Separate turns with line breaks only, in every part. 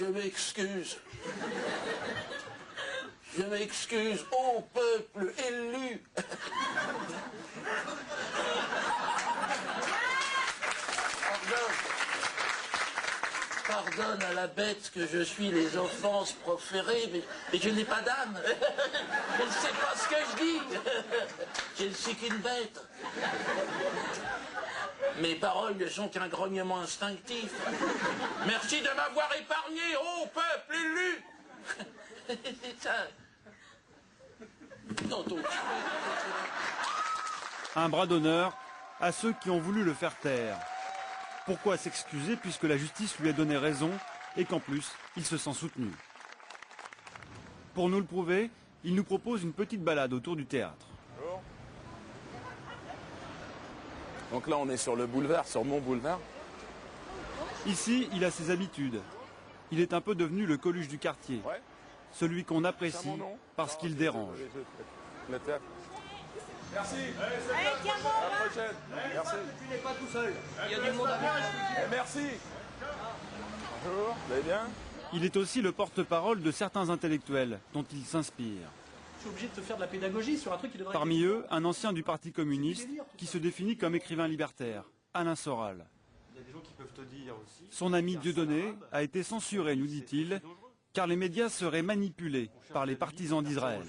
Je m'excuse. Je m'excuse, ô peuple élu. Pardonne à la bête que je suis les offenses proférées, mais je n'ai pas d'âme. Je ne sais pas ce que je dis. Je ne suis qu'une bête. Mes paroles ne sont qu'un grognement instinctif. Merci de m'avoir épargné, ô peuple élu.
Un bras d'honneur à ceux qui ont voulu le faire taire. Pourquoi s'excuser puisque la justice lui a donné raison et qu'en plus, il se sent soutenu. Pour nous le prouver, il nous propose une petite balade autour du théâtre.
Bonjour. Donc là, on est sur le boulevard, sur mon boulevard.
Ici, il a ses habitudes. Il est un peu devenu le Coluche du quartier.
Ouais.
Celui qu'on apprécie parce qu'il dérange.
Le théâtre. Merci.
Allez, tiens-moi,
à la prochaine. Merci.
Tu n'es pas tout seul. Il y a du monde à voir.
Merci. Bonjour, vous allez bien?
Il est aussi le porte-parole de certains intellectuels dont il s'inspire.
Je suis obligé de te faire de la pédagogie sur un truc qui devrait...
Parmi eux, un ancien du Parti communiste qui se définit comme écrivain libertaire, Alain Soral.
Il y a des gens qui peuvent te dire aussi...
Son ami Dieudonné a été censuré, nous dit-il, car les médias seraient manipulés par les partisans d'Israël.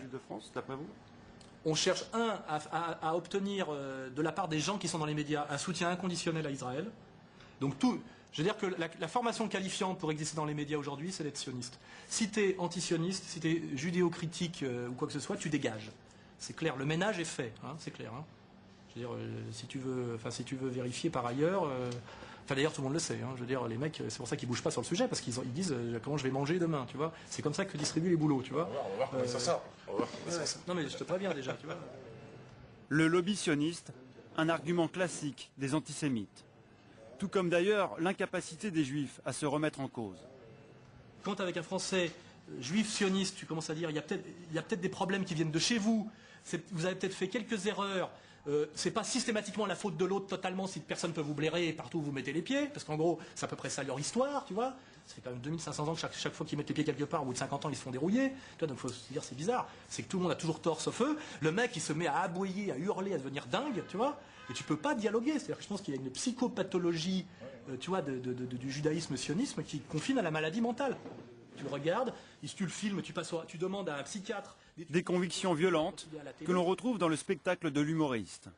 On cherche, à obtenir de la part des gens qui sont dans les médias un soutien inconditionnel à Israël. Donc je veux dire que la formation qualifiante pour exister dans les médias aujourd'hui, c'est d'être sioniste. Si tu es anti-sioniste, si tu es judéo-critique ou quoi que ce soit, tu dégages. C'est clair, le ménage est fait, hein, c'est clair. Hein. Je veux dire, si tu veux vérifier par ailleurs... d'ailleurs, tout le monde le sait. Hein, je veux dire, les mecs, c'est pour ça qu'ils bougent pas sur le sujet, parce qu'ils disent comment je vais manger demain, tu vois. C'est comme ça que distribuent les boulots, tu vois.
On va voir comment ça sort.
Non, mais je te préviens déjà, tu vois.
Le lobby sioniste, un argument classique des antisémites. Tout comme d'ailleurs l'incapacité des juifs à se remettre en cause.
Quand avec un Français juif sioniste, tu commences à dire il y a peut-être des problèmes qui viennent de chez vous, vous avez peut-être fait quelques erreurs, c'est pas systématiquement la faute de l'autre totalement si personne ne peut vous blairer partout où vous mettez les pieds, parce qu'en gros, c'est à peu près ça leur histoire, tu vois. C'est quand même 2500 ans que chaque fois qu'ils mettent les pieds quelque part, au bout de 50 ans, ils se font dérouiller. Tu vois, donc il faut se dire, c'est bizarre. C'est que tout le monde a toujours tort sauf eux. Le mec, il se met à aboyer, à hurler, à devenir dingue, tu vois. Et tu peux pas dialoguer. C'est-à-dire que je pense qu'il y a une psychopathologie, tu vois, du judaïsme-sionisme qui confine à la maladie mentale. Tu le regardes, si tu le filmes, tu demandes à un psychiatre...
Des convictions violentes que l'on retrouve dans le spectacle de l'humoriste.